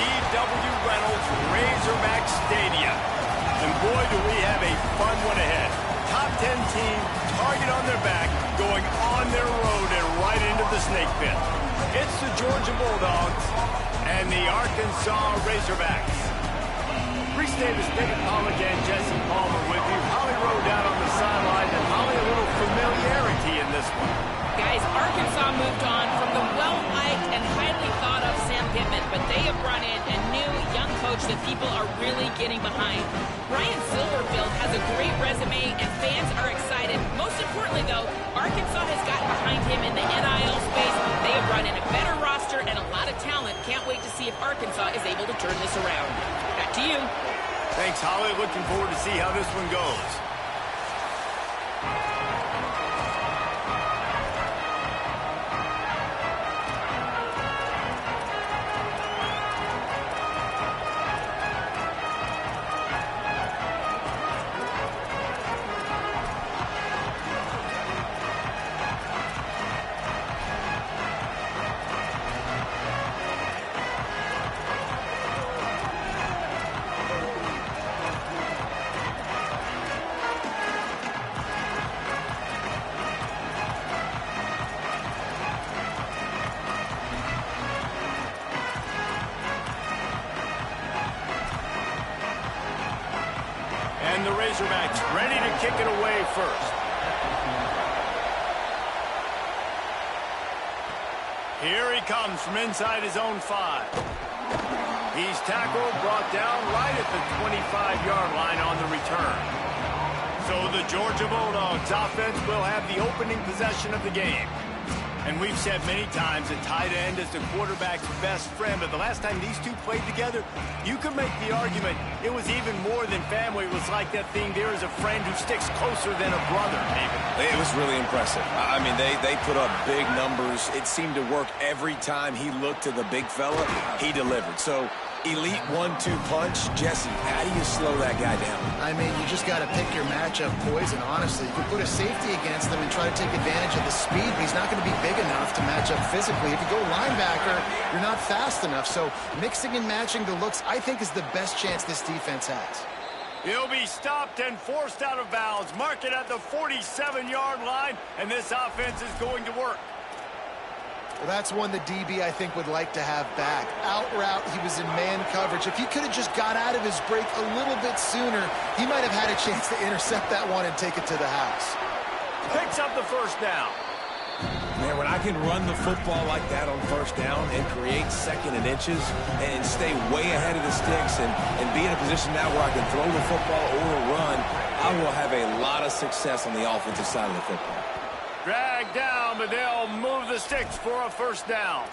D.W. Reynolds Razorback Stadium. And boy, do we have a fun one ahead. Top 10 team, target on their back, going on their road and right into the snake pit. It's the Georgia Bulldogs and the Arkansas Razorbacks. Reese Davis, David Pollock, and Jesse Palmer with you. Holly Rowe down on the sideline, and Holly, a little familiarity in this one. Guys, Arkansas moved on from the well-liked and highly thought-of Sam Pittman, but they have brought in a new young coach that people are really getting behind. Brian Silverfield has a great resume, and fans are excited. Most importantly, though, Arkansas has gotten behind him in the NIL space. They have brought in a better roster and a lot of talent. Can't wait to see if Arkansas is able to turn this around. Back to you. Thanks, Holly. Looking forward to see how this one goes. And the Razorbacks ready to kick it away first. Here he comes from inside his own 5. He's tackled, brought down right at the 25-yard line on the return. So the Georgia Bulldogs offense will have the opening possession of the game. And we've said many times that tight end is the quarterback's best friend, but the last time these two played together, you could make the argument it was even more than family. It was like that thing, there is a friend who sticks closer than a brother, David. It was really impressive. I mean, they put up big numbers. It seemed to work every time he looked to the big fella. He delivered. So, elite 1-2 punch. Jesse, how do you slow that guy down? I mean, you just got to pick your matchup poison, honestly. You can put a safety against him and try to take advantage of the speed, but he's not going to be big enough to match up physically. If you go linebacker, you're not fast enough. So mixing and matching the looks, I think, is the best chance this defense has. He'll be stopped and forced out of bounds. Mark it at the 47-yard line, and this offense is going to work. Well, that's one the DB, I think, would like to have back. Out route, he was in man coverage. If he could have just got out of his break a little bit sooner, he might have had a chance to intercept that one and take it to the house. Picks up the first down. Man, when I can run the football like that on first down and create second and inches and stay way ahead of the sticks and be in a position now where I can throw the football or run, I will have a lot of success on the offensive side of the football. Dragged down, but they'll move the sticks for a first down.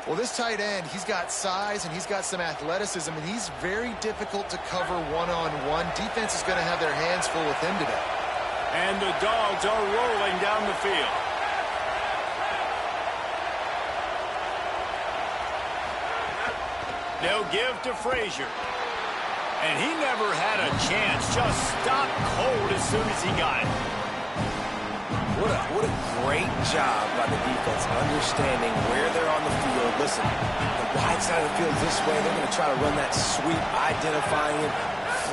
Well, this tight end, he's got size and he's got some athleticism, and he's very difficult to cover one-on-one. Defense is going to have their hands full with him today. And the Dogs are rolling down the field. They'll give to Frazier. And he never had a chance. Just stopped cold as soon as he got it. What a great job by the defense understanding where they're on the field. Listen, the wide side of the field is this way. They're going to try to run that sweep, identifying it,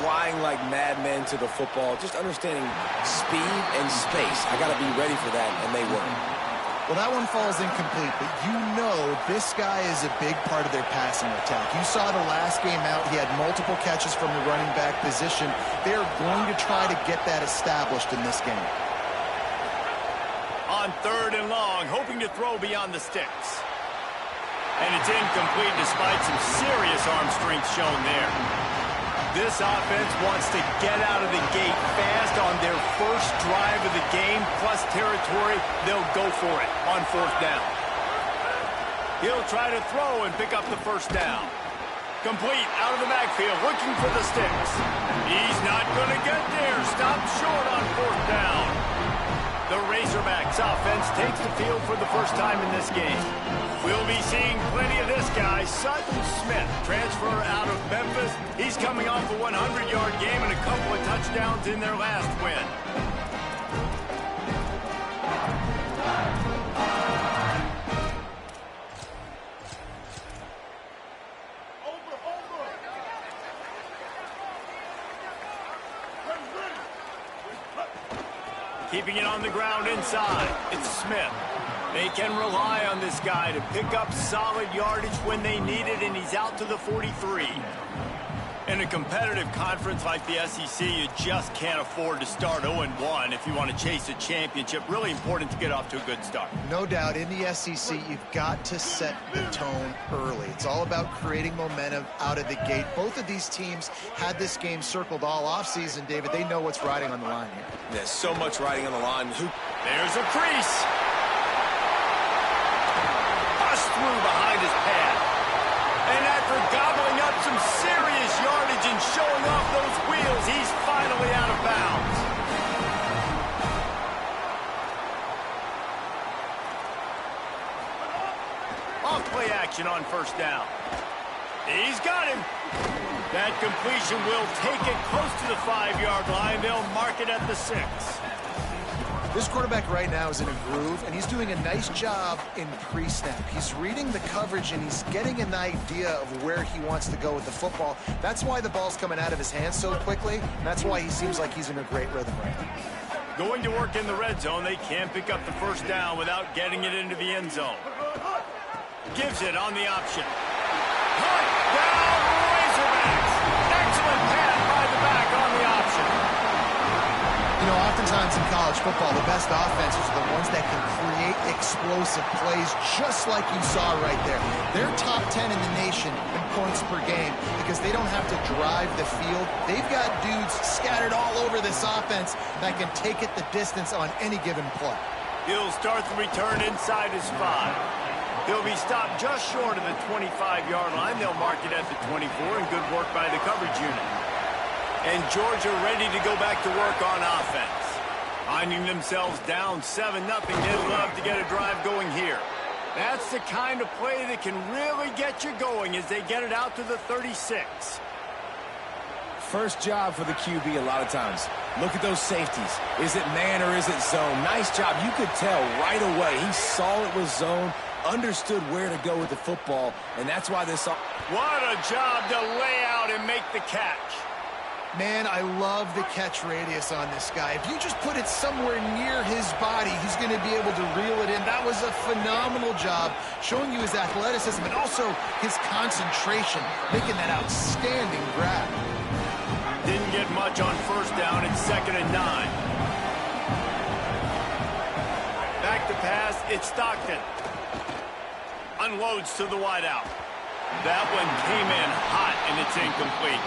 flying like madmen to the football, just understanding speed and space. I got to be ready for that, and they were. Well, that one falls incomplete, but you know this guy is a big part of their passing attack. You saw the last game out. He had multiple catches from the running back position. They're going to try to get that established in this game. On 3rd and long, hoping to throw beyond the sticks. And it's incomplete despite some serious arm strength shown there. This offense wants to get out of the gate fast on their first drive of the game, plus territory. They'll go for it on 4th down. He'll try to throw and pick up the first down. Complete out of the backfield, looking for the sticks. He's not going to get there. Stopped short on 4th down. The Razorbacks offense takes the field for the first time in this game. We'll be seeing plenty of this guy, Sutton Smith, transfer out of Memphis. He's coming off a 100-yard game and a couple of touchdowns in their last win. Keeping it on the ground inside. It's Smith. They can rely on this guy to pick up solid yardage when they need it, and he's out to the 43. In a competitive conference like the SEC, you just can't afford to start 0-1 if you want to chase a championship. Really important to get off to a good start. No doubt, in the SEC, you've got to set the tone early. It's all about creating momentum out of the gate. Both of these teams had this game circled all offseason, David. They know what's riding on the line here. There's so much riding on the line. There's a crease. Bust through behind his pad. And after gobbling up some serious yardage and showing off those wheels, he's finally out of bounds. Off play action on first down. He's got him. That completion will take it close to the 5-yard line. They'll mark it at the 6. This quarterback right now is in a groove, and he's doing a nice job in pre-snap. He's reading the coverage, and he's getting an idea of where he wants to go with the football. That's why the ball's coming out of his hands so quickly, and that's why he seems like he's in a great rhythm right now. Going to work in the red zone. They can't pick up the first down without getting it into the end zone. Gives it on the option. Touchdown, Razorbacks! Excellent pass by the back on the option. You know, oftentimes in college football, the best offenses are the ones that can create explosive plays, just like you saw right there. They're top 10 in the nation in points per game because they don't have to drive the field. They've got dudes scattered all over this offense that can take it the distance on any given play. He'll start the return inside his 5. He'll be stopped just short of the 25-yard line. They'll mark it at the 24, and good work by the coverage unit. And Georgia ready to go back to work on offense. Finding themselves down 7-0, they'd love to get a drive going here. That's the kind of play that can really get you going as they get it out to the 36. First job for the QB a lot of times. Look at those safeties. Is it man or is it zone? Nice job. You could tell right away. He saw it was zone, understood where to go with the football, and that's why this... What a job to lay out and make the catch. Man, I love the catch radius on this guy. If you just put it somewhere near his body, he's going to be able to reel it in. That was a phenomenal job, showing you his athleticism and also his concentration, making that outstanding grab. Didn't get much on first down. It's 2nd and 9. Back to pass. It's Stockton. Unloads to the wideout. That one came in hot, and it's incomplete.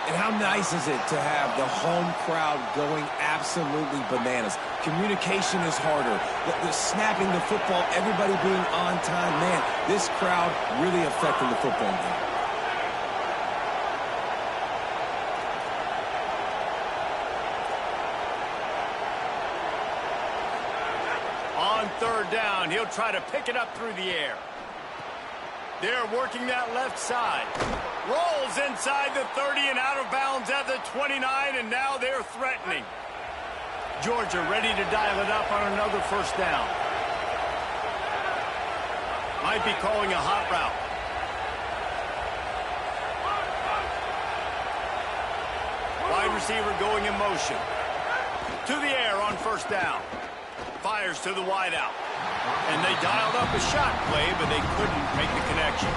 And how nice is it to have the home crowd going absolutely bananas? Communication is harder. The snapping the football, everybody being on time. Man, this crowd really affecting the football game. On third down, he'll try to pick it up through the air. They're working that left side. Rolls inside the 30 and out of bounds at the 29, and now they're threatening. Georgia ready to dial it up on another first down. Might be calling a hot route. Wide receiver going in motion. To the air on first down. Fires to the wideout. And they dialed up a shot play, but they couldn't make the connection.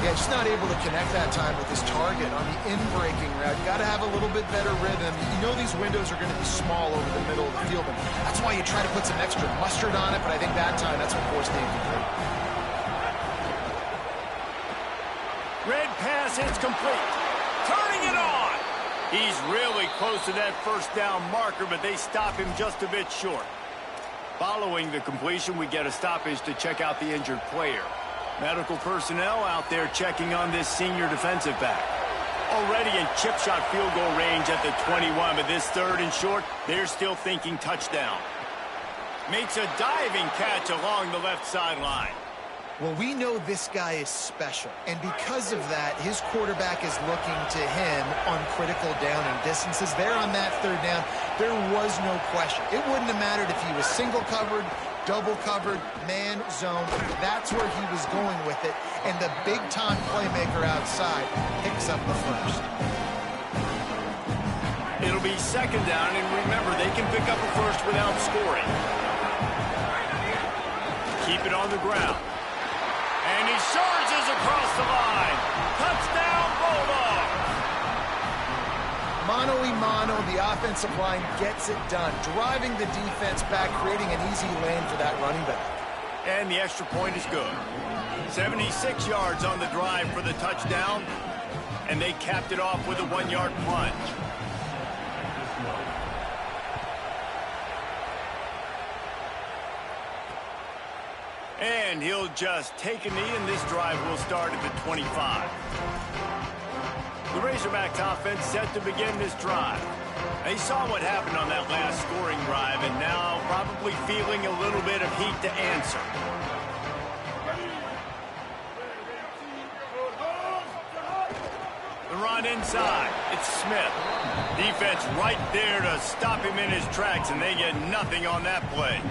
Yeah, just not able to connect that time with his target on the in-breaking route. Got to have a little bit better rhythm. You know these windows are going to be small over the middle of the field, and that's why you try to put some extra mustard on it, but I think that time that's what forced the incomplete. Red pass, it's complete. Turning it on. He's really close to that first down marker, but they stop him just a bit short. Following the completion, we get a stoppage to check out the injured player. Medical personnel out there checking on this senior defensive back. Already in chip shot field goal range at the 21, but this third and short, they're still thinking touchdown. Makes a diving catch along the left sideline. Well, we know this guy is special, and because of that, his quarterback is looking to him on critical down and distances. There on that third down, there was no question. It wouldn't have mattered if he was single covered, double covered, man zone. That's where he was going with it, and the big-time playmaker outside picks up the first. It'll be second down, and remember, they can pick up a first without scoring. Keep it on the ground. And he surges across the line. Touchdown, Bulldogs! Mano-a-mano, the offensive line gets it done, driving the defense back, creating an easy lane for that running back. And the extra point is good. 76 yards on the drive for the touchdown, and they capped it off with a 1-yard plunge. And he'll just take a knee, and this drive will start at the 25. The Razorbacks offense set to begin this drive. They saw what happened on that last scoring drive, and now probably feeling a little bit of heat to answer. The run inside. It's Smith. Defense right there to stop him in his tracks, and they get nothing on that play.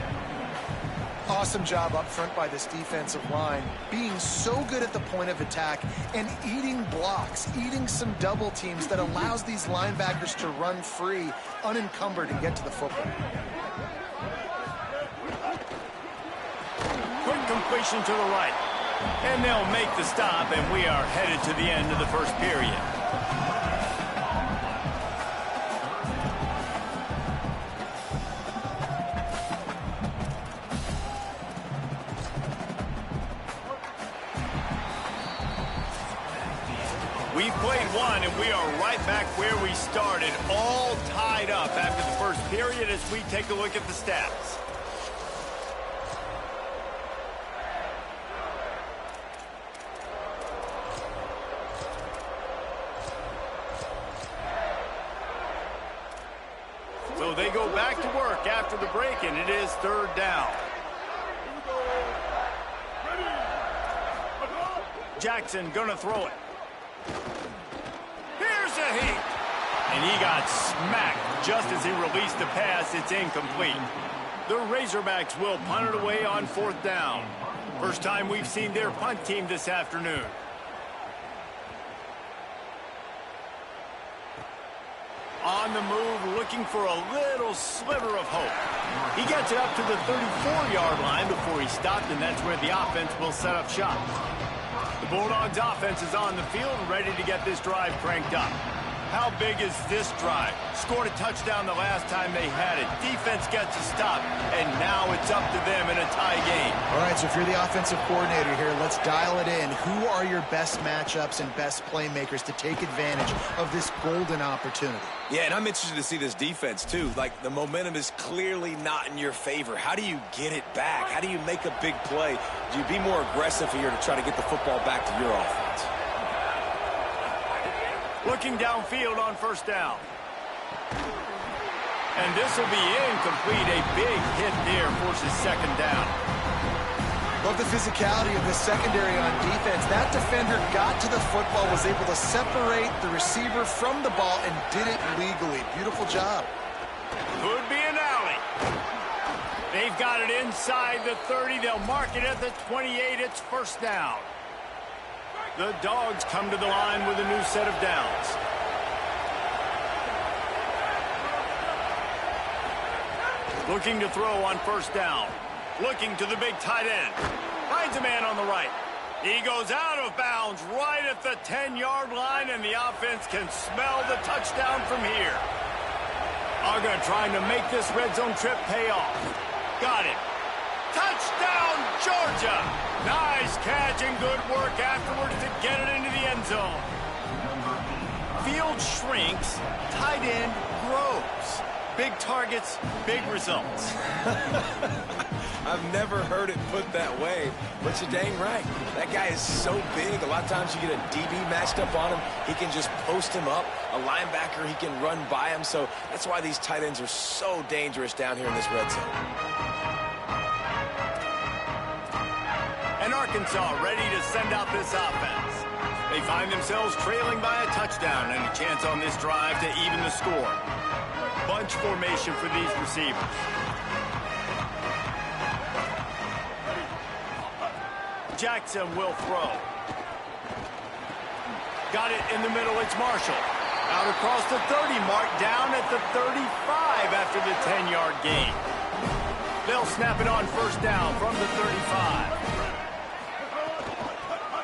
Awesome job up front by this defensive line, being so good at the point of attack and eating blocks, eating some double teams that allows these linebackers to run free, unencumbered, and get to the football. Quick completion to the right. And they'll make the stop, and we are headed to the end of the first period. We've played one, and we are right back where we started, all tied up after the first period as we take a look at the stats. So they go back to work after the break, and it is third down. Jackson gonna throw it. Here's a heat. And he got smacked just as he released the pass. It's incomplete. The Razorbacks will punt it away on fourth down. First time we've seen their punt team this afternoon. On the move, looking for a little sliver of hope. He gets it up to the 34-yard line before he stopped, and that's where the offense will set up shop. The Bulldogs offense is on the field, ready to get this drive cranked up. How big is this drive? Scored a touchdown the last time they had it. Defense gets a stop, and now it's up to them in a tie game. All right, so if you're the offensive coordinator here, let's dial it in. Who are your best matchups and best playmakers to take advantage of this golden opportunity? Yeah, and I'm interested to see this defense, too. Like, the momentum is clearly not in your favor. How do you get it back? How do you make a big play? Do you be more aggressive here to try to get the football back to your offense? Looking downfield on first down. And this will be incomplete. A big hit there forces second down. Love the physicality of the secondary on defense. That defender got to the football, was able to separate the receiver from the ball, and did it legally. Beautiful job. Could be an alley. They've got it inside the 30. They'll mark it at the 28. It's first down. The Dogs come to the line with a new set of downs. Looking to throw on first down. Looking to the big tight end. Finds a man on the right. He goes out of bounds right at the 10-yard line, and the offense can smell the touchdown from here. Uga trying to make this red zone trip pay off. Got it. Touchdown, Georgia! Nice catch and good work afterwards to get it into the end zone. Field shrinks, tight end grows. Big targets, big results. I've never heard it put that way, but you're dang right. That guy is so big. A lot of times you get a DB matched up on him. He can just post him up. A linebacker, he can run by him. So that's why these tight ends are so dangerous down here in this red zone. And Arkansas ready to send out this offense. They find themselves trailing by a touchdown and a chance on this drive to even the score. Bunch formation for these receivers. Jackson will throw. Got it in the middle. It's Marshall. Out across the 30 mark, down at the 35 after the 10-yard gain. They'll snap it on first down from the 35.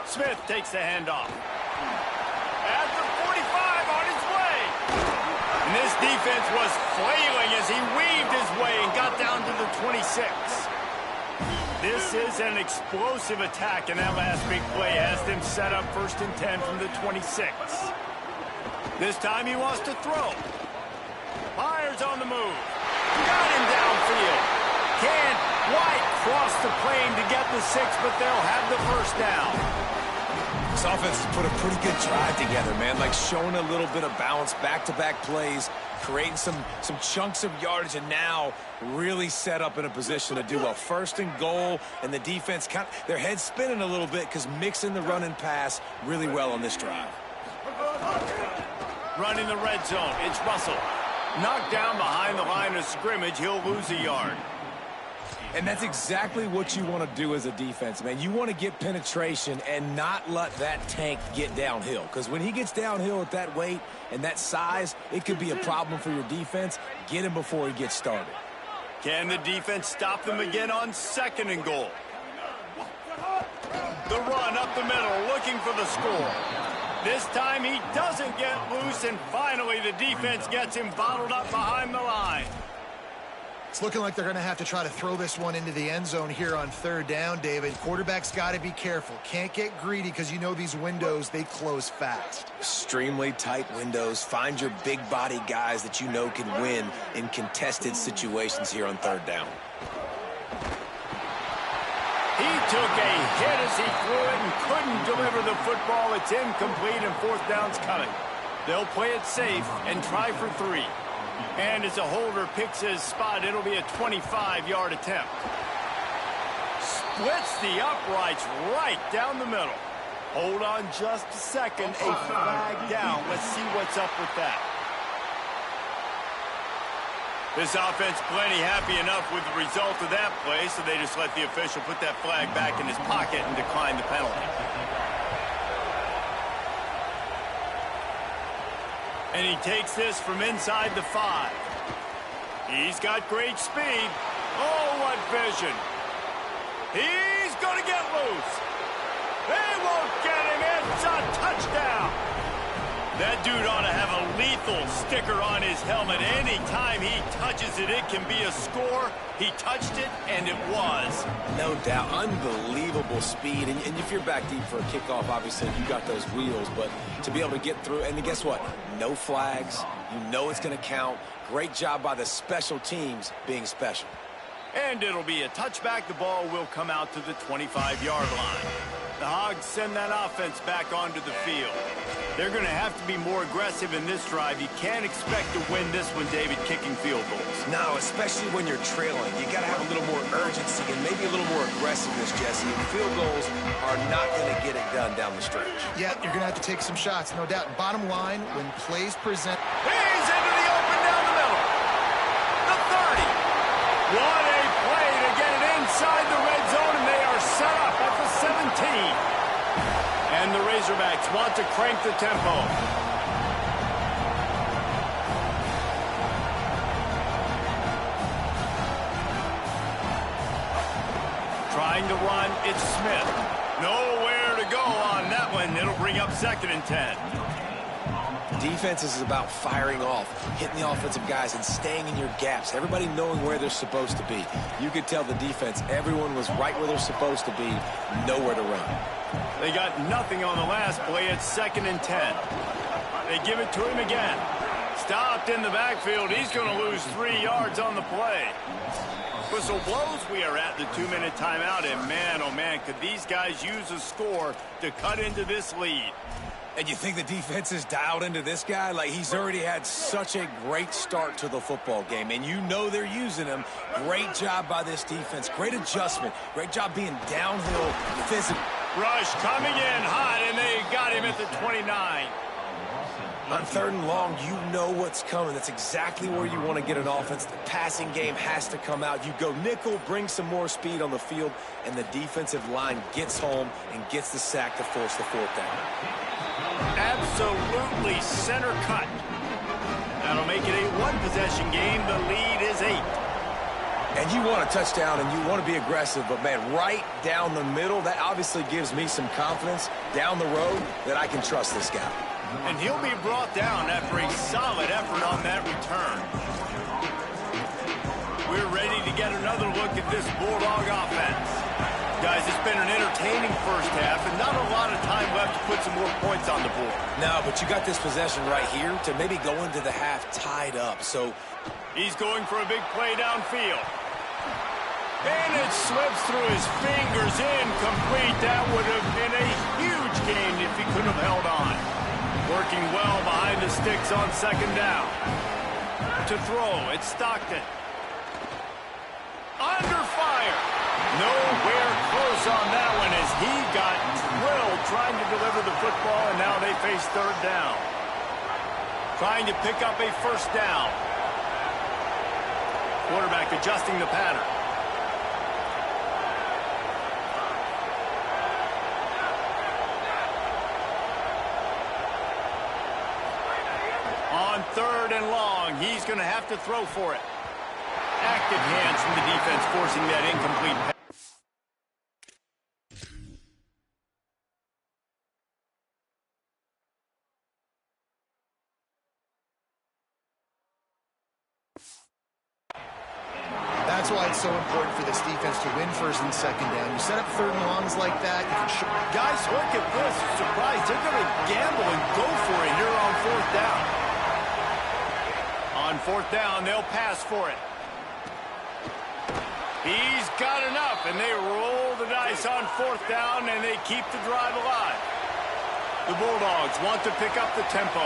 Smith takes the handoff. At the 45, on his way. And this defense was flailing as he weaved his way and got down to the 26. This is an explosive attack, and that last big play has them set up 1st and 10 from the 26. This time he wants to throw. Myers on the move. Got him downfield. Can White cross the plane to get the 6, but they'll have the first down. This offense has put a pretty good drive together, man. Like showing a little bit of balance, back-to-back plays, creating some chunks of yardage, and now really set up in a position to do well. 1st and goal, and the defense, their heads spinning a little bit because mixing the run and pass really well on this drive. Running the red zone, it's Russell. Knocked down behind the line of scrimmage, he'll lose a yard. And that's exactly what you want to do as a defense, man. You want to get penetration and not let that tank get downhill. Because when he gets downhill at that weight and that size, it could be a problem for your defense. Get him before he gets started. Can the defense stop them again on 2nd and goal? The run up the middle, looking for the score. This time he doesn't get loose, and finally the defense gets him bottled up behind the line. It's looking like they're going to have to try to throw this one into the end zone here on 3rd down, David. Quarterback's got to be careful. Can't get greedy because you know these windows, they close fast. Extremely tight windows. Find your big body guys that you know can win in contested situations here on 3rd down. He took a hit as he threw it and couldn't deliver the football. It's incomplete, and 4th down's coming. They'll play it safe and try for 3. And as a holder picks his spot, it'll be a 25-yard attempt. Splits the uprights right down the middle. Hold on just a second. A flag down. Let's see what's up with that. This offense plenty happy enough with the result of that play, so they just let the official put that flag back in his pocket and decline the penalty. And he takes this from inside the 5. He's got great speed. Oh, what vision. He's going to get loose. They won't get him. It's a touchdown. That dude ought to have a lethal sticker on his helmet. Anytime he touches it, it can be a score. He touched it, and it was. No doubt. Unbelievable speed. And if you're back deep for a kickoff, obviously you got those wheels. But to be able to get through, and guess what? No flags. You know it's going to count. Great job by the special teams being special. And it'll be a touchback. The ball will come out to the 25-yard line. The Hogs send that offense back onto the field. They're going to have to be more aggressive in this drive. You can't expect to win this one, David, kicking field goals. No, especially when you're trailing. You got to have a little more urgency and maybe a little more aggressiveness, Jesse. And field goals are not going to get it done down the stretch. Yeah, you're going to have to take some shots, no doubt. Bottom line, when plays present... He's into the open down the middle. The 30. What a play to get it inside the red zone, and they are set up at the 17. And the Razorbacks want to crank the tempo. Trying to run, it's Smith. Nowhere to go on that one. It'll bring up 2nd and 10. Defense is about firing off, hitting the offensive guys, and staying in your gaps. Everybody knowing where they're supposed to be. You could tell the defense, everyone was right where they're supposed to be, nowhere to run. They got nothing on the last play. It's 2nd and 10. They give it to him again. Stopped in the backfield. He's going to lose 3 yards on the play. Whistle blows. We are at the 2-minute timeout, and man, oh man, could these guys use a score to cut into this lead. And you think the defense is dialed into this guy? Like, he's already had such a great start to the football game, and you know they're using him. Great job by this defense. Great adjustment. Great job being downhill, physical. Rush coming in hot, and they got him at the 29. On 3rd and long, you know what's coming. That's exactly where you want to get an offense. The passing game has to come out. You go nickel, bring some more speed on the field, and the defensive line gets home and gets the sack to force the 4th down. Absolutely center cut. That'll make it a 1-possession game. The lead is 8. And you want a touchdown and you want to be aggressive, but, man, right down the middle, that obviously gives me some confidence down the road that I can trust this guy. And he'll be brought down after a solid effort on that return. We're ready to get another look at this Bulldog offense. Guys, it's been an entertaining first half and not a lot of time left to put some more points on the board. No, but you got this possession right here to maybe go into the half tied up. So he's going for a big play downfield. And it slips through his fingers, incomplete. That would have been a huge gain if he could have held on. Working well behind the sticks on 2nd down. To throw, it's Stockton. Under fire. Nowhere close on that one as he got drilled trying to deliver the football, and now they face 3rd down. Trying to pick up a 1st down. Quarterback adjusting the pattern. On 3rd and long, he's going to have to throw for it. Active hands from the defense forcing that incomplete pass. That's why it's so important for this defense to win 1st and 2nd down. You set up 3rd and longs like that, you can guys, look at this. Surprise, they're going to gamble and go for it here on 4th down. On 4th down, they'll pass for it. He's got enough, and they roll the dice on 4th down, and they keep the drive alive. The Bulldogs want to pick up the tempo.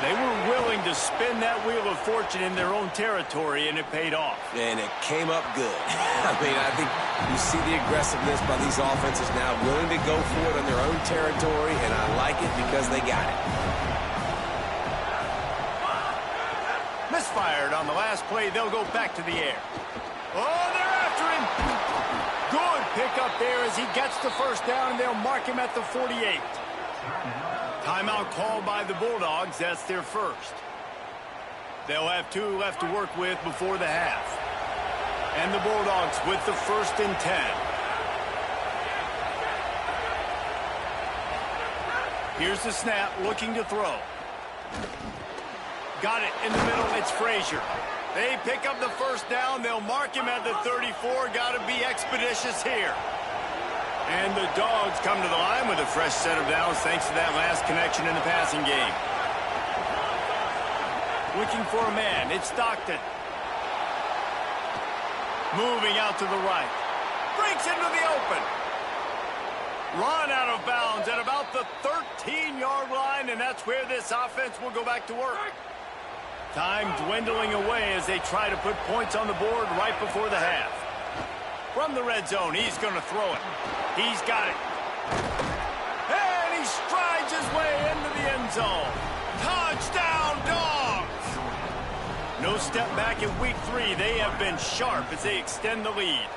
They were willing to spin that wheel of fortune in their own territory, and it paid off. And it came up good. I mean, I think you see the aggressiveness by these offenses now, willing to go for it on their own territory, and I like it because they got it. Misfired on the last play. They'll go back to the air. Oh, they're after him. Good pickup there as he gets the 1st down, and they'll mark him at the 48. Timeout called by the Bulldogs. That's their 1st. They'll have 2 left to work with before the half. And the Bulldogs with the 1st and 10. Here's the snap, looking to throw. Got it in the middle. It's Frazier. They pick up the 1st down. They'll mark him at the 34. Got to be expeditious here. And the Dogs come to the line with a fresh set of downs thanks to that last connection in the passing game. Looking for a man. It's Stockton. Moving out to the right. Breaks into the open. Run out of bounds at about the 13-yard line, and that's where this offense will go back to work. Time dwindling away as they try to put points on the board right before the half. From the red zone, he's going to throw it. He's got it. And he strides his way into the end zone. Touchdown, Dogs! No step back in week 3. They have been sharp as they extend the lead.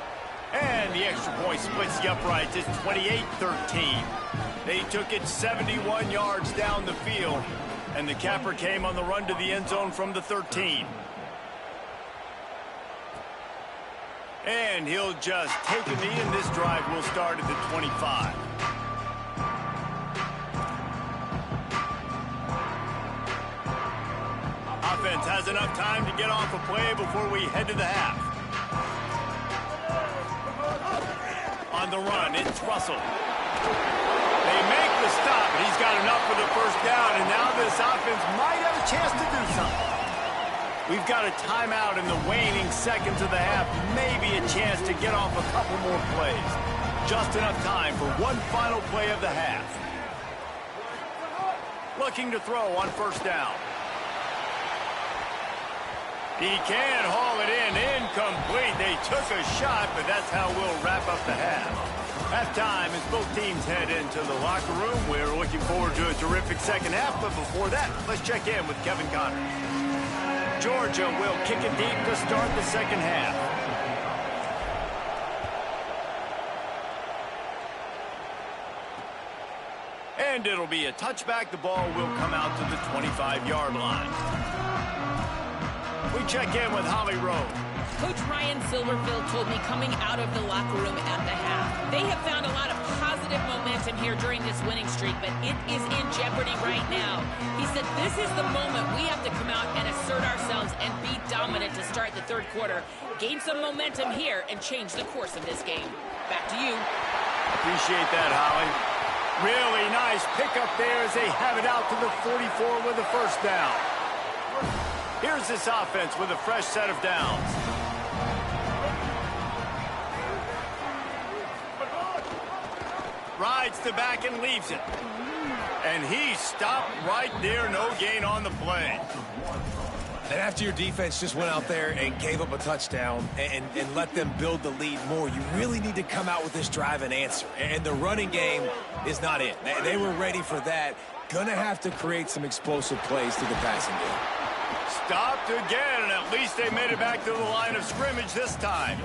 And the extra point splits the uprights. It's 28-13. They took it 71 yards down the field. And the capper came on the run to the end zone from the 13. And he'll just take a knee, and this drive will start at the 25. Offense has enough time to get off a play before we head to the half. On the run, it's Russell. They make the stop, and he's got enough for the 1st down, and now this offense might have a chance to do something. We've got a timeout in the waning seconds of the half. Maybe a chance to get off a couple more plays. Just enough time for one final play of the half. Looking to throw on 1st down. He can haul it in. Incomplete. They took a shot, but that's how we'll wrap up the half. Halftime as both teams head into the locker room. We're looking forward to a terrific second half, but before that, let's check in with Kevin Connors. Georgia will kick it deep to start the second half. And it'll be a touchback. The ball will come out to the 25-yard line. We check in with Holly Rowe. Coach Ryan Silverfield told me coming out of the locker room at the half, they have found a lot of positive momentum here during this winning streak, but it is in jeopardy right now. He said this is the moment we have to come out and assert ourselves and be dominant to start the third quarter, gain some momentum here, and change the course of this game. Back to you. Appreciate that, Holly. Really nice pickup there as they have it out to the 44 with a first down. Here's this offense with a fresh set of downs. Rides the back and leaves it. And he stopped right there. No gain on the play. And after your defense just went out there and gave up a touchdown and let them build the lead more, you really need to come out with this drive and answer. And the running game is not it. They were ready for that. Gonna have to create some explosive plays through the passing game. Stopped again, and at least they made it back to the line of scrimmage this time.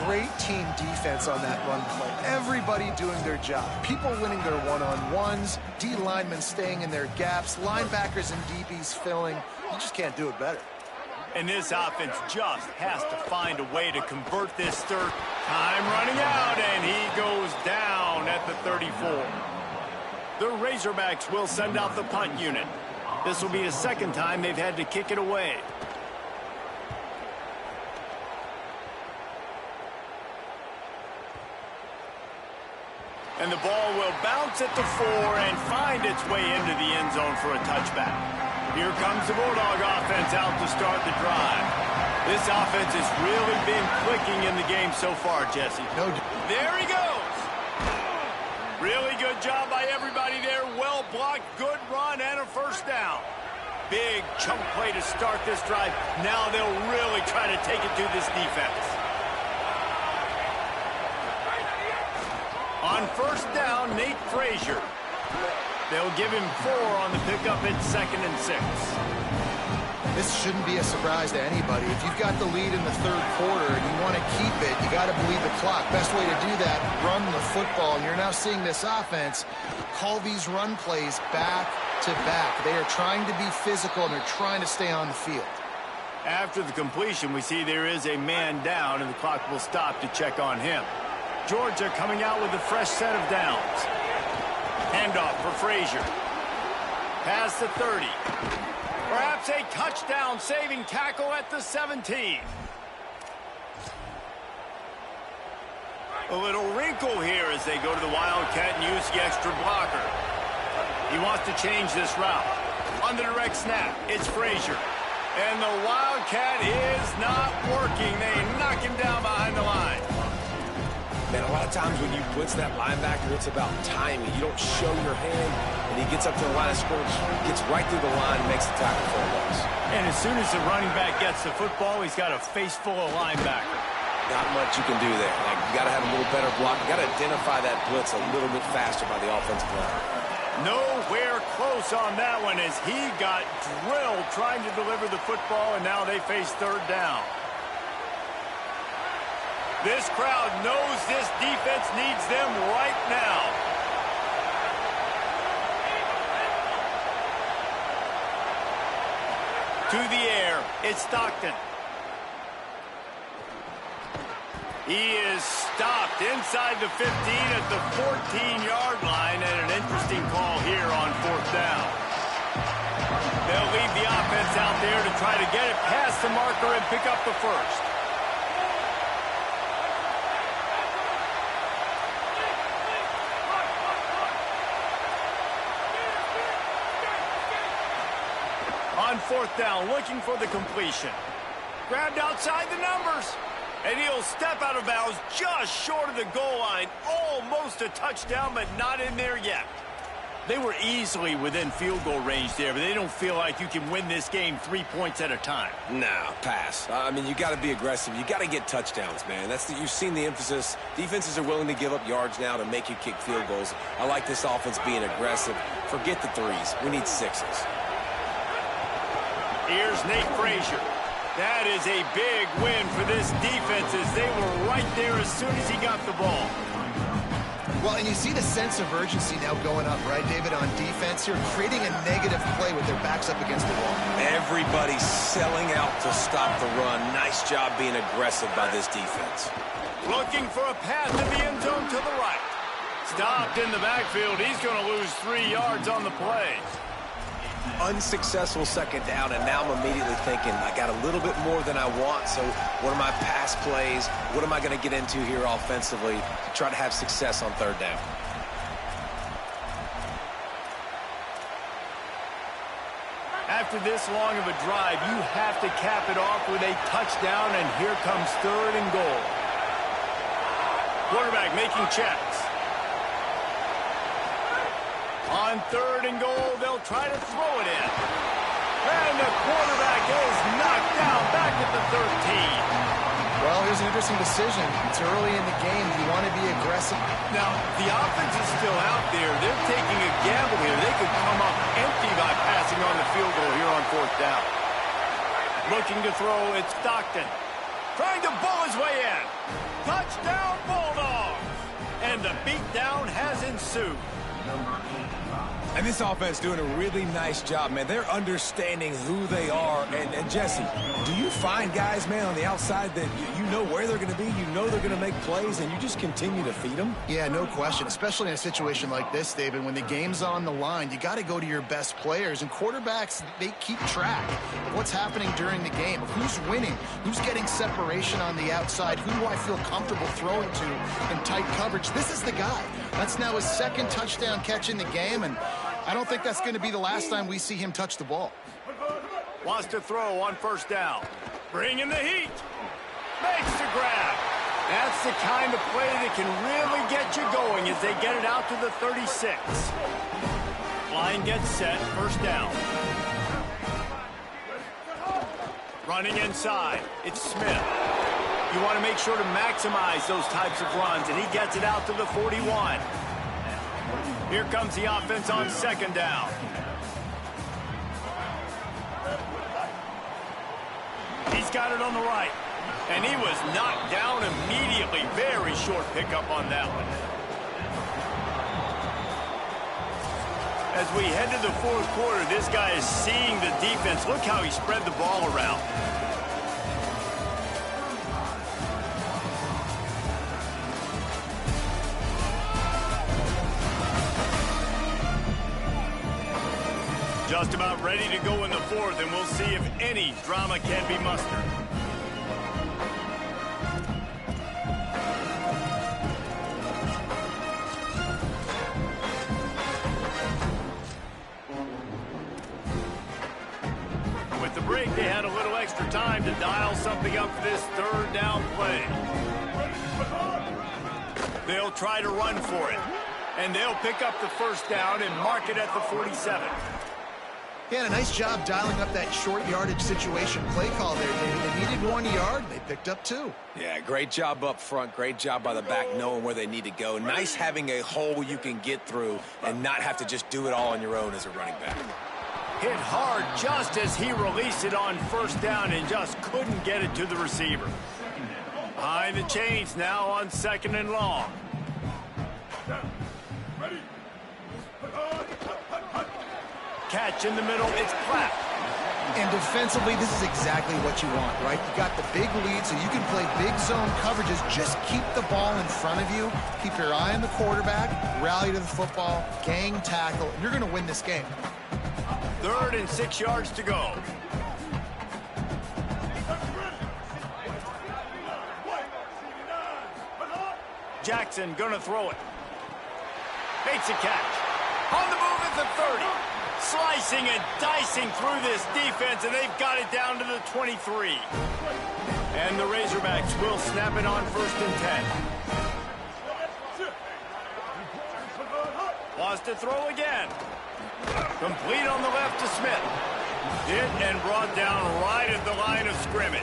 Great team defense on that run play. Everybody doing their job. People winning their one-on-ones, D linemen staying in their gaps, linebackers and DBs filling. You just can't do it better. And this offense just has to find a way to convert this third. Time running out, and he goes down at the 34. The Razorbacks will send out the punt unit. This will be the second time they've had to kick it away. And the ball will bounce at the 4 and find its way into the end zone for a touchback. Here comes the Bulldog offense out to start the drive. This offense has really been clicking in the game so far, Jesse. There he goes. Really good job by everybody there. Well blocked, good run, and a first down. Big chunk play to start this drive. Now they'll really try to take it to this defense. On first down, Nate Frazier. They'll give him 4 on the pickup at 2nd and 6. This shouldn't be a surprise to anybody. If you've got the lead in the third quarter and you want to keep it, you got to bleed the clock. Best way to do that, run the football. And you're now seeing this offense call these run plays back to back. They are trying to be physical, and they're trying to stay on the field. After the completion, we see there is a man down, and the clock will stop to check on him. Georgia coming out with a fresh set of downs. Handoff for Frazier. Past the 30. Perhaps a touchdown-saving tackle at the 17. A little wrinkle here as they go to the Wildcat and use the extra blocker. He wants to change this route. On the direct snap, it's Frazier. And the Wildcat is not working. They knock him down behind the line. Man, a lot of times when you blitz that linebacker, it's about timing. You don't show your hand, and he gets up to the line of scrimmage, gets right through the line, and makes the tackle for a loss. And as soon as the running back gets the football, he's got a face full of linebacker. Not much you can do there. Like, you got to have a little better block. You got to identify that blitz a little bit faster by the offensive line. Nowhere close on that one as he got drilled trying to deliver the football, and now they face third down. This crowd knows this defense needs them right now. To the air, it's Stockton. He is stopped inside the 15 at the 14-yard line, and an interesting call here on fourth down. They'll leave the offense out there to try to get it past the marker and pick up the first. On fourth down, looking for the completion. Grabbed outside the numbers. And he'll step out of bounds just short of the goal line. Almost a touchdown, but not in there yet. They were easily within field goal range there, but they don't feel like you can win this game 3 points at a time. Nah, pass. I mean, you got to be aggressive. You got to get touchdowns, man. You've seen the emphasis. Defenses are willing to give up yards now to make you kick field goals. I like this offense being aggressive. Forget the threes. We need sixes. Here's Nate Frazier. That is a big win for this defense as they were right there as soon as he got the ball. Well, and you see the sense of urgency now going up, right, David, on defense here, creating a negative play with their backs up against the wall. Everybody's selling out to stop the run. Nice job being aggressive by this defense. Looking for a path to the end zone to the right. Stopped in the backfield. He's going to lose 3 yards on the play. Unsuccessful second down, and now I'm immediately thinking, I got a little bit more than I want, so what are my pass plays? What am I going to get into here offensively to try to have success on third down? After this long of a drive, you have to cap it off with a touchdown, and here comes 3rd and goal. Quarterback making checks. On 3rd and goal, they'll try to throw it in. And the quarterback is knocked down back at the 13. Well, here's an interesting decision. It's early in the game. Do you want to be aggressive? Now, the offense is still out there. They're taking a gamble here. They could come up empty by passing on the field goal here on 4th down. Looking to throw, it's Stockton. Trying to bull his way in. Touchdown, Bulldogs! And the beatdown has ensued. And this offense doing a really nice job, man. They're understanding who they are. And Jesse, do you find guys, man, on the outside that you know where they're going to be, you know they're going to make plays, and you just continue to feed them? Yeah, no question, especially in a situation like this, David. When the game's on the line, you got to go to your best players. And quarterbacks, they keep track of what's happening during the game, of who's winning, who's getting separation on the outside, who do I feel comfortable throwing to in tight coverage. This is the guy. That's now his 2nd touchdown catch in the game, and I don't think that's going to be the last time we see him touch the ball. Wants to throw on 1st down. Bringing the heat. Makes the grab. That's the kind of play that can really get you going as they get it out to the 36. Line gets set. 1st down. Running inside. It's Smith. You want to make sure to maximize those types of runs, and he gets it out to the 41. Here comes the offense on 2nd down. He's got it on the right. And he was knocked down immediately. Very short pickup on that one. As we head to the 4th quarter, this guy is seeing the defense. Look how he spread the ball around. Just about ready to go in the 4th, and we'll see if any drama can be mustered. With the break, they had a little extra time to dial something up for this 3rd down play. They'll try to run for it, and they'll pick up the 1st down and mark it at the 47. Yeah, a nice job dialing up that short yardage situation play call there, David. They needed 1 yard. They picked up 2. Yeah, great job up front. Great job by the back knowing where they need to go. Nice having a hole you can get through and not have to just do it all on your own as a running back. Hit hard just as he released it on 1st down and just couldn't get it to the receiver. Behind the chains now on 2nd and long. Catch in the middle, it's Clapp. And defensively, this is exactly what you want, right? You got the big lead, so you can play big zone coverages. Just keep the ball in front of you. Keep your eye on the quarterback. Rally to the football. Gang tackle. And you're going to win this game. 3rd and 6 yards to go. Jackson gonna throw it. Makes a catch. On the move at the 30. Slicing and dicing through this defense, and they've got it down to the 23. And the Razorbacks will snap it on 1st and 10. Across to throw again. Complete on the left to Smith. Hit and brought down right at the line of scrimmage.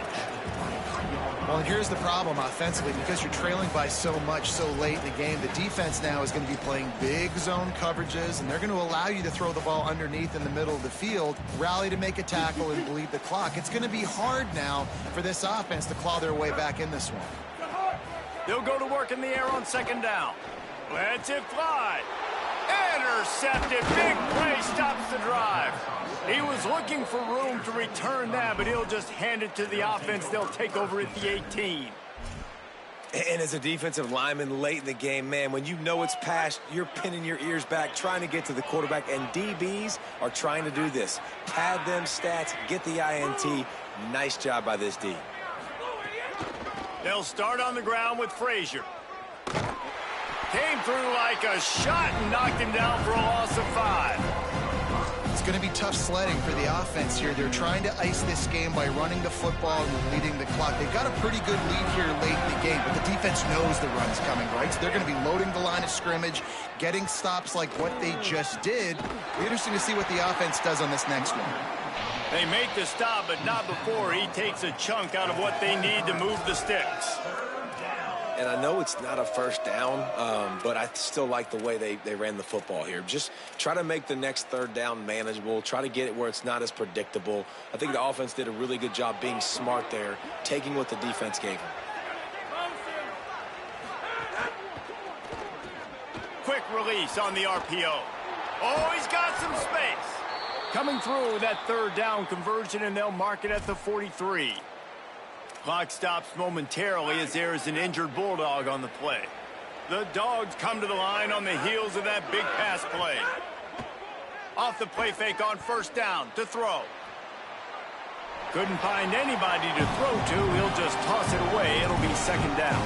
Well, and here's the problem offensively. Because you're trailing by so much so late in the game, the defense now is going to be playing big zone coverages, and they're going to allow you to throw the ball underneath in the middle of the field, rally to make a tackle, and bleed the clock. It's going to be hard now for this offense to claw their way back in this one. They'll go to work in the air on second down. Lets it fly. Intercepted. Big play stops the drive. He was looking for room to return that, but he'll just hand it to the offense. They'll take over at the 18. And as a defensive lineman late in the game, man, when you know it's past, you're pinning your ears back, trying to get to the quarterback, and DBs are trying to do this. Pad them stats, get the INT. Nice job by this D. They'll start on the ground with Frazier. Came through like a shot and knocked him down for a loss of 5. It's going to be tough sledding for the offense here. They're trying to ice this game by running the football and leading the clock. They've got a pretty good lead here late in the game, but the defense knows the run's coming, right? So they're going to be loading the line of scrimmage, getting stops like what they just did. It'll be interesting to see what the offense does on this next one. They make the stop, but not before he takes a chunk out of what they need to move the sticks. And I know it's not a first down, but I still like the way they ran the football here. Just try to make the next third down manageable. Try to get it where it's not as predictable. I think the offense did a really good job being smart there, taking what the defense gave them. Quick release on the RPO. Oh, he's got some space. Coming through with that third down conversion, and they'll mark it at the 43. Clock stops momentarily as there is an injured Bulldog on the play. The Dogs come to the line on the heels of that big pass play. Off the play fake on first down to throw. Couldn't find anybody to throw to. He'll just toss it away. It'll be second down.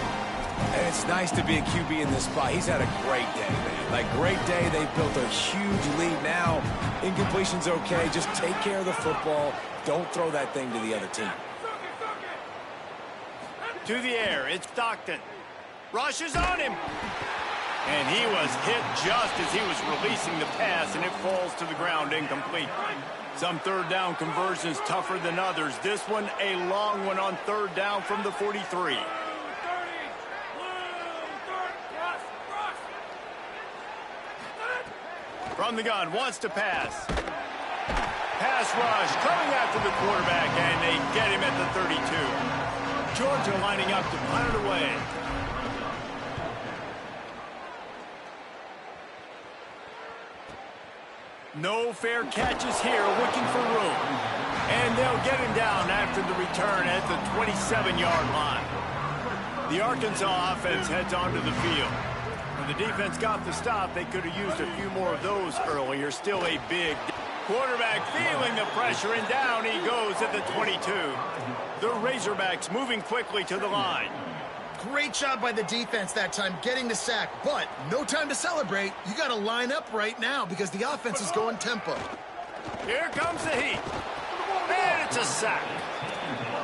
And it's nice to be a QB in this spot. He's had a great day, man. Like, great day. They've built a huge lead now. Incompletion's okay. Just take care of the football. Don't throw that thing to the other team. To the air, it's Stockton. Rushes on him. And he was hit just as he was releasing the pass, and it falls to the ground incomplete. Some third down conversions tougher than others. This one, a long one on third down from the 43. From the gun, wants to pass. Pass rush, coming after the quarterback, and they get him at the 32. Georgia lining up to punt it away. No fair catches here, looking for room. And they'll get him down after the return at the 27-yard line. The Arkansas offense heads onto the field. When the defense got the stop, they could have used a few more of those earlier. Still a big quarterback feeling the pressure, and down he goes at the 22. The Razorbacks moving quickly to the line. Great job by the defense that time, getting the sack, but no time to celebrate. You got to line up right now because the offense is going tempo. Here comes the heat. And it's a sack.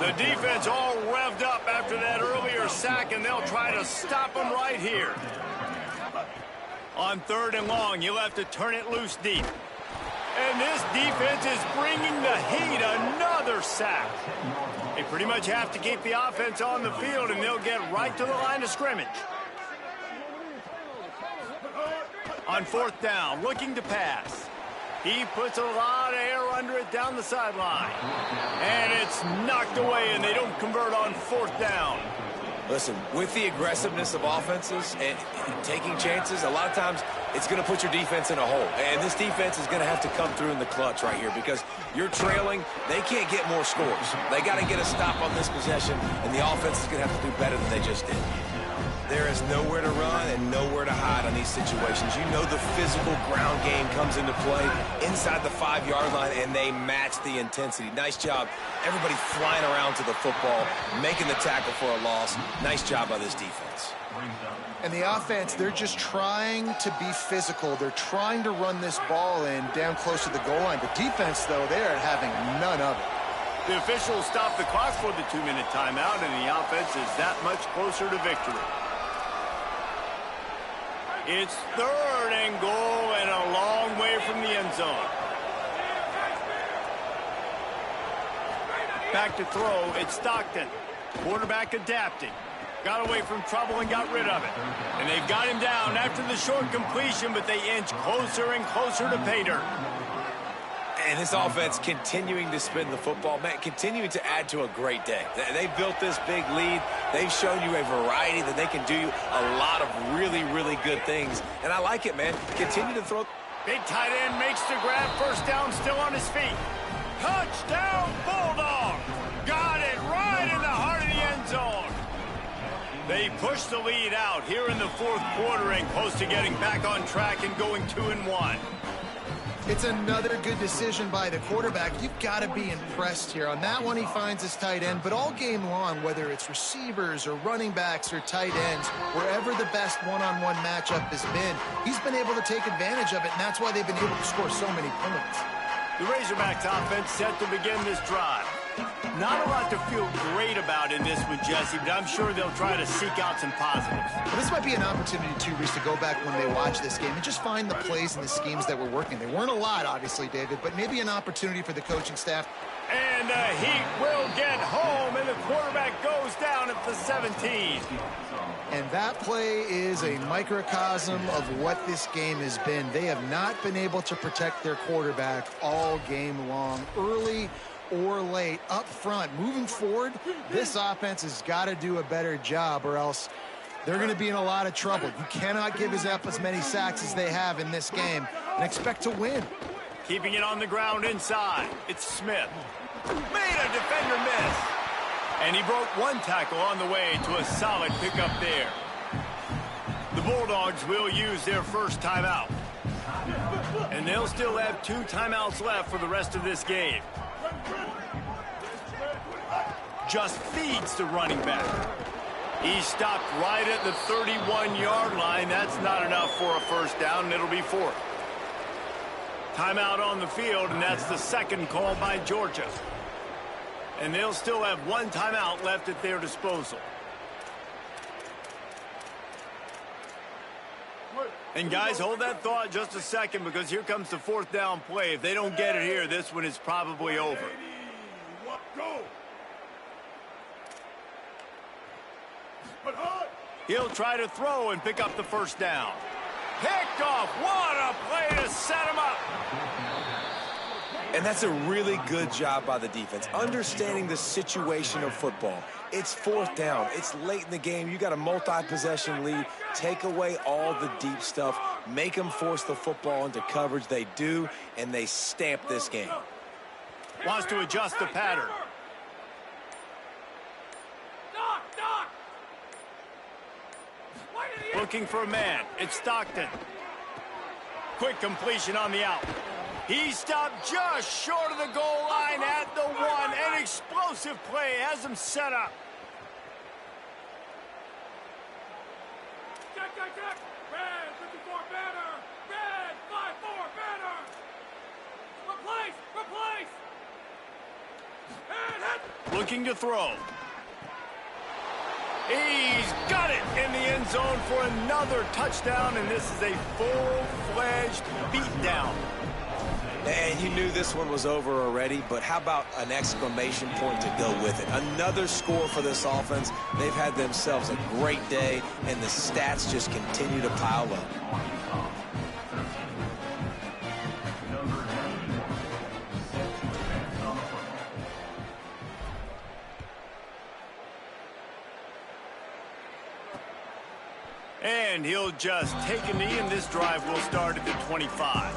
The defense all revved up after that earlier sack, and they'll try to stop them right here. On third and long, you'll have to turn it loose deep. And this defense is bringing the heat. Another sack. They pretty much have to keep the offense on the field, and they'll get right to the line of scrimmage. On fourth down, looking to pass. He puts a lot of air under it down the sideline. And it's knocked away, and they don't convert on fourth down. Listen, with the aggressiveness of offenses and taking chances, a lot of times it's going to put your defense in a hole. And this defense is going to have to come through in the clutch right here because you're trailing. They can't get more scores. They got to get a stop on this possession, and the offense is going to have to do better than they just did. There is nowhere to run and nowhere to hide on these situations. You know the physical ground game comes into play inside the 5-yard line, and they match the intensity. Nice job. Everybody flying around to the football, making the tackle for a loss. Nice job by this defense. And the offense, they're just trying to be physical. They're trying to run this ball in down close to the goal line. The defense, though, they're having none of it. The officials stop the clock for the 2-minute timeout, and the offense is that much closer to victory. It's third and goal, and a from the end zone. Back to throw, it's Stockton. Quarterback adapting. Got away from trouble and got rid of it. And they've got him down after the short completion, but they inch closer and closer to pay dirt. And this offense continuing to spin the football, man, continuing to add to a great day. They've built this big lead. They've shown you a variety that they can do a lot of really, really good things. And I like it, man. Continue to throw. Big tight end makes the grab. First down, still on his feet. Touchdown, Bulldog! Got it right in the heart of the end zone. They push the lead out here in the fourth quarter and close to getting back on track and going 2-1. It's another good decision by the quarterback. You've got to be impressed here. On that one, he finds his tight end, but all game long, whether it's receivers or running backs or tight ends, wherever the best one-on-one matchup has been, he's been able to take advantage of it, and that's why they've been able to score so many points. The Razorbacks offense set to begin this drive. Not a lot to feel great about in this one, Jesse, but I'm sure they'll try to seek out some positives. Well, this might be an opportunity, too, Reese, to go back when they watch this game and just find the plays and the schemes that were working. They weren't a lot, obviously, David, but maybe an opportunity for the coaching staff. And the Heat will get home, and the quarterback goes down at the 17. And that play is a microcosm of what this game has been. They have not been able to protect their quarterback all game long, early or late, up front. Moving forward, this offense has got to do a better job, or else they're going to be in a lot of trouble. You cannot give up as many sacks as they have in this game and expect to win. Keeping it on the ground inside. It's Smith. Made a defender miss. And he broke one tackle on the way to a solid pickup there. The Bulldogs will use their first timeout. And they'll still have 2 timeouts left for the rest of this game. Just feeds the running back. He stopped right at the 31-yard line. That's not enough for a first down, and it'll be 4th. Timeout on the field, and that's the second call by Georgia. And they'll still have 1 timeout left at their disposal. And guys, hold that thought just a second, because here comes the 4th down play. If they don't get it here, this one is probably over. He'll try to throw and pick up the first down. Picked off. What a play to set him up. And that's a really good job by the defense, understanding the situation of football. It's 4th down. It's late in the game. You got a multi-possession lead. Take away all the deep stuff. Make them force the football into coverage. They do, and they stamp this game. Wants to adjust the pattern. Looking for a man. It's Stockton. Quick completion on the out. He stopped just short of the goal line at the 1. An explosive play has him set up. Check. Red 54 banner. Red 5-4 banner. Replace. And hit. Looking to throw. He's got it in the end zone for another touchdown, and this is a full-fledged beatdown. And you knew this one was over already, but how about an exclamation point to go with it? Another score for this offense. They've had themselves a great day, and the stats just continue to pile up. And he'll just take a knee, and this drive will start at the 25.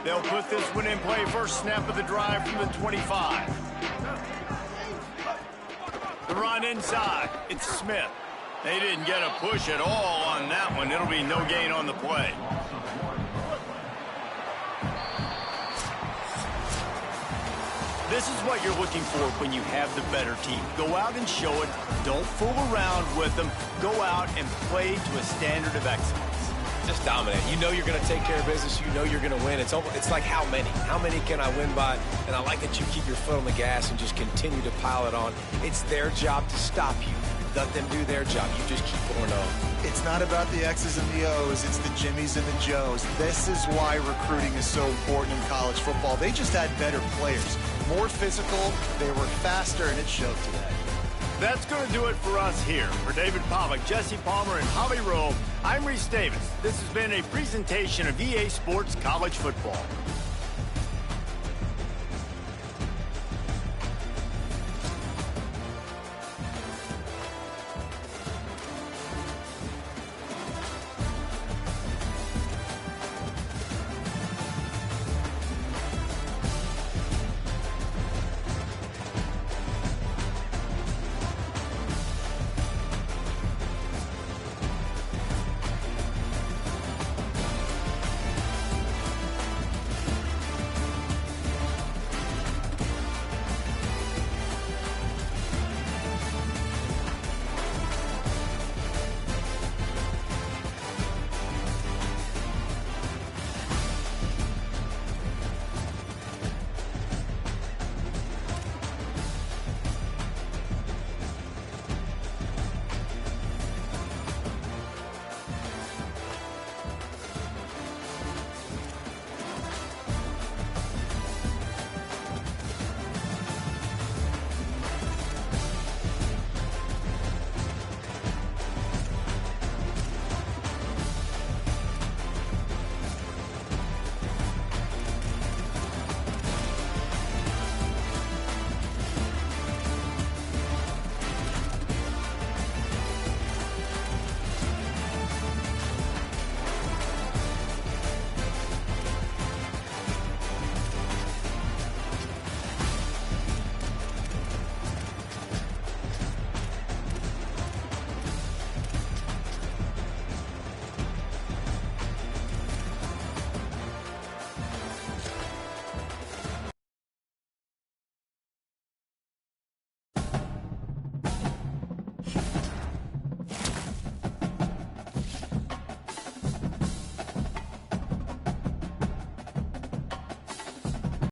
They'll put this one in play. First snap of the drive from the 25. The run inside. It's Smith. They didn't get a push at all on that one. It'll be no gain on the play. This is what you're looking for when you have the better team. Go out and show it. Don't fool around with them. Go out and play to a standard of excellence. Just dominate. You know you're going to take care of business. You know you're going to win. It's like how many? How many can I win by? And I like that you keep your foot on the gas and just continue to pile it on. It's their job to stop you. Let them do their job. You just keep going on. It's not about the X's and the O's. It's the Jimmies and the Joes. This is why recruiting is so important in college football. They just had better players, more physical, they were faster, and it showed today. That's going to do it for us here. For David Pollack, Jesse Palmer, and Holly Rowe, I'm Reese Davis. This has been a presentation of EA Sports College Football.